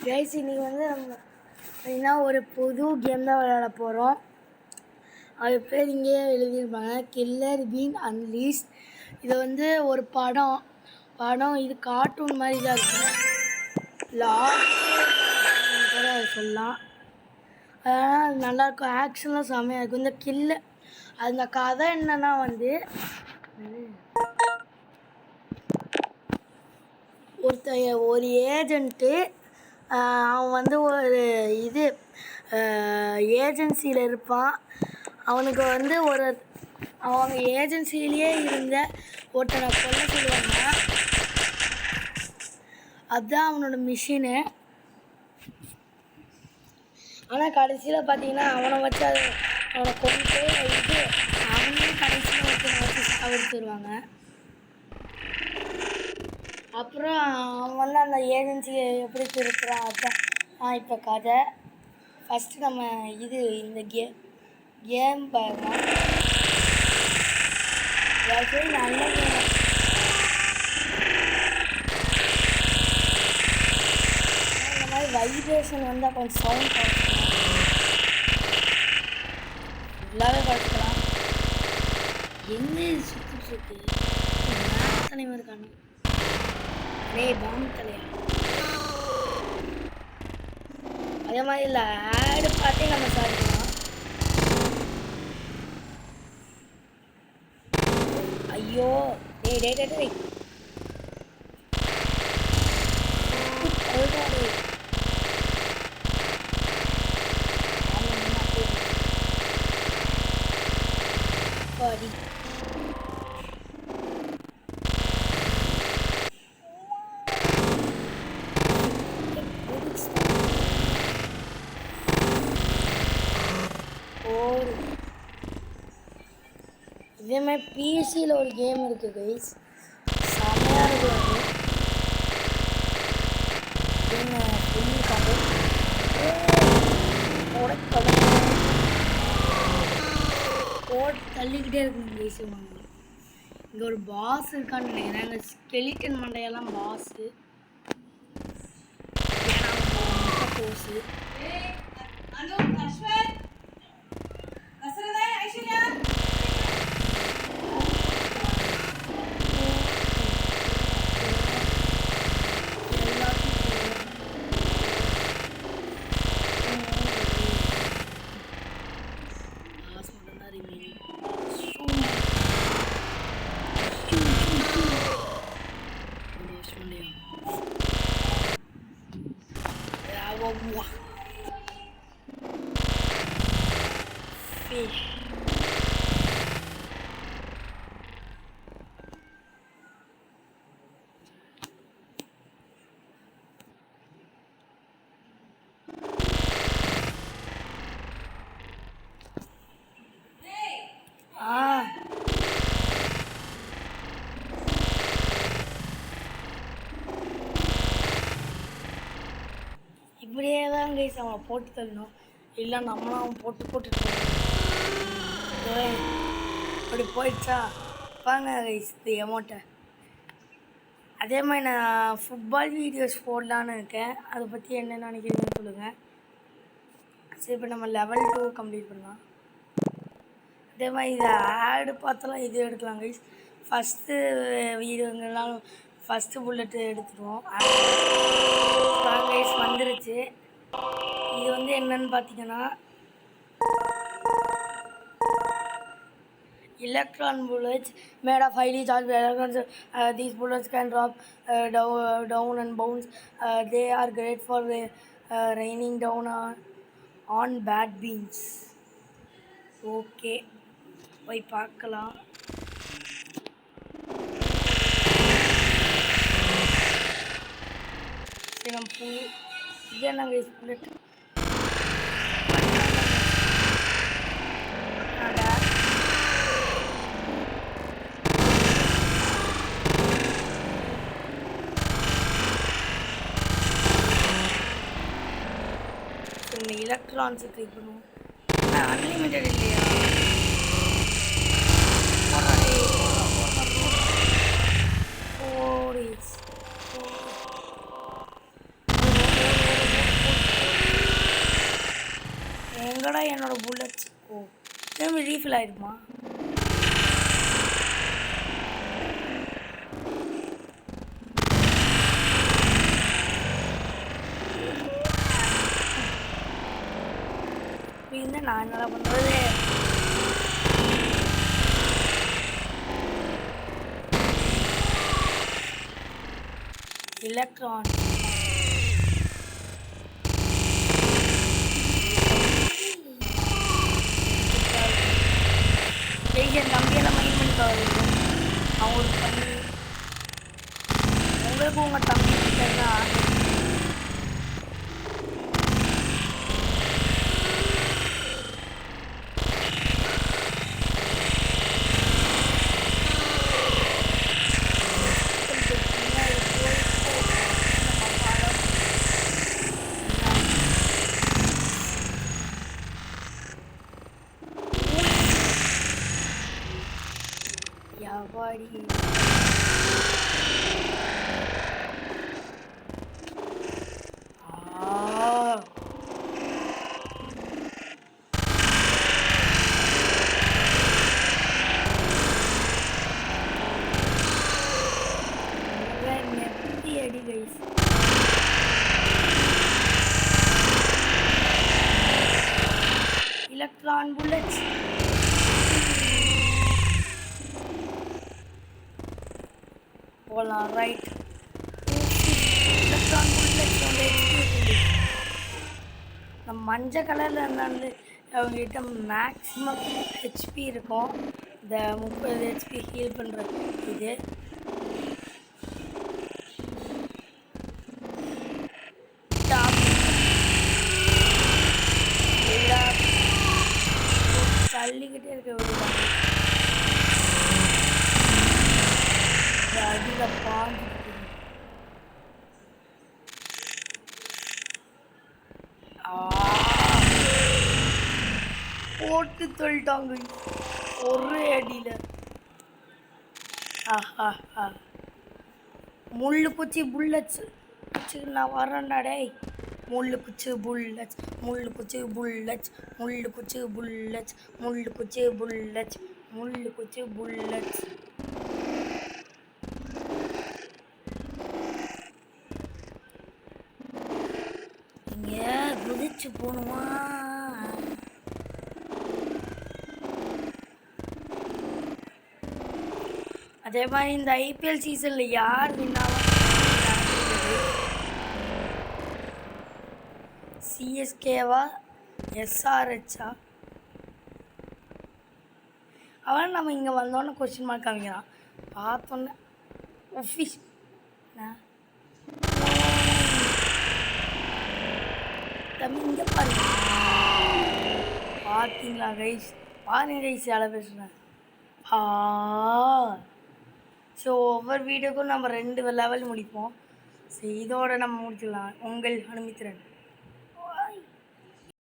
Guys இன்னைக்கு வந்து நம்ம என்ன ஒரு புது கேம் தான் விளையாட போகிறோம். அது பேர் இங்கேயே எழுதியிருப்பாங்க, கில்லர் பீன் அன்லீஸ்ட். இது வந்து ஒரு படம் இது கார்ட்டூன் மாதிரி தான் இருக்கும். கூட சொல்லலாம். அதனால் அது நல்லாயிருக்கும், ஆக்ஷன்லாம் செம்மையாக இருக்கும். இந்த கில்லர் அந்த கதை என்னன்னா வந்து ஒரு ஏஜென்ட்டு அவன் வந்து ஒரு ஏஜென்சியில் இருப்பான். அவனுக்கு வந்து அவங்க ஏஜென்சியிலேயே இருந்த ஒருத்தனை கொல்ல சொல்லுவாங்க. அதுதான் அவனோட மிஷினு. ஆனால் கடைசியில் பார்த்தீங்கன்னா அவனை வச்சு அவனை கொண்டு அவனையும் கடைசியில் ஒருத்தனை வச்சு சாவடிச்சிருவாங்க. அப்புறம் அவன் வந்து அந்த ஏஜென்சியை எப்படி திருப்புறான், அதுதான் இப்போ கதை. ஃபஸ்ட்டு நம்ம இந்த கேம் பாருங்கள். நல்ல கேம். இந்த மாதிரி வைப்ரேஷன் வந்தால் கொஞ்சம் சவுண்ட் குறைச்சிக்கலாம், ஃபுல்லாகவே குறைச்சிக்கலாம். எங்கே சுற்றி தலைமை இருக்கானு பாம்பு தலையா. அதே மாதிரி இல்லை, ஆடு பார்த்தே நம்ம சாதிக்கலாம். ஐயோ டேய் பாடி இதே மாதிரி பிசியில் ஒரு கேம் இருக்குது கைஸ், செம்மையாக இருக்குது. தள்ளிக்கிட்டே இருக்குங்க கைஸ். இங்கே ஒரு பாஸ் இருக்கான்னு நினைக்கிறேன். இந்த ஸ்கெலிட்டன் மண்டையெல்லாம் பாஸு, போஸு. Fish. இப்படியே தான் கைஸ் அவனை போட்டு தள்ளணும், இல்லை நம்மளும் அவன் போட்டுட்டு அப்படி போயிடுச்சா வாங்க கைஸ் இது எமௌண்ட்டை. அதே மாதிரி நான் ஃபுட்பால் வீடியோஸ் போடலான்னு இருக்கேன். அதை பற்றி என்ன நினைக்கிறீங்கன்னு சொல்லுங்கள். சரி, இப்போ நம்ம level 2 கம்ப்ளீட் பண்ணலாம். அதே மாதிரி இதை ஆடு பார்த்தலாம் இது எடுக்கலாம் கைஸ். ஃபஸ்ட்டு வீடியோங்கெல்லாம் ஃபஸ்ட்டு புல்லட்டு எடுத்துருவோம். கைஸ் வந்துருச்சு. இது வந்து என்னன்னு பார்த்தீங்கன்னா electron bullets made of highly charged electrons. These bullets can drop down and bounce. They are great for raining down on bad beans. Okay, போய் பார்க்கலாம். இது என்ன கைஸ் புல்லட்? எலக்ட்ரான்ஸை கிளிக் பண்ணுவோம். அன்லிமிட்டட் இல்லையா? எங்கடா என்னோட புல்லட்ஸ்? ஓ, திரும்பி ரீஃபில் ஆயிடுமா? இருந்தா நான் என்னடா பண்றது? எலக்ட்ரான் என் தம்பியெல்லாம் மைண்ட் பண்ணிட்டு அவங்களுக்கு பண்ணி உங்களுக்கு உங்கள் தம்பி கிட்டா யாவாடி அடி கைஸ். எலக்ட்ரான் புல்லட்ஸ் போகலாம். ரைட், எலக்ட்ரான் புல்லட்ஸ் வந்து நம்ம மஞ்சள் கலரில் இருந்தாந்து அவங்ககிட்ட மேக்ஸிமம் ஹெச்பி இருக்கும். இந்த 30 ஹெச்பி ஹீல் பண்ணுறது இது. தள்ளிக்கிட்டே இருக்க விடுவாங்க. அதில் பாஞ்சு போட்டு சொல்லிட்டாங்க ஒரே அடியில். முள்ளு குச்சி புல்லட்ஸ் நான் வரேன்டா டேய். முள்ளு குச்சி புல்லட்ஸ், முள்ளு குச்சி புல்லட்ஸ், முள்ளு குச்சி புல்லட்ஸ், முள்ளு குச்சி புல்லட்ஸ், முள்ளு குச்சி புல்லட்ஸ். இங்கே குதிச்சு போகணுமா? அதே மாதிரி இந்த ஐபிஎல் சீசனில் யார் வின்னாலும் சிஎஸ்கேவா எஸ்ஆர்ஹெச்சா? அவன் நம்ம இங்கே வந்தோன்னே கொஸ்டின் மார்க் காமிக்கிறான். பார்த்தோன்னே ஒஃபிஷ் தம்பி இங்கே பாருங்க. பார்த்தீங்களா கைஸ்? பாருங்க கைஸ், யாரை பேசுகிறேன். ஸோ ஒவ்வொரு வீடியோக்கும் நம்ம 2 லெவல் முடிப்போம். ஸோ இதோட நம்ம முடிச்சிடலாம். உங்கள் அனுமித்திரன்.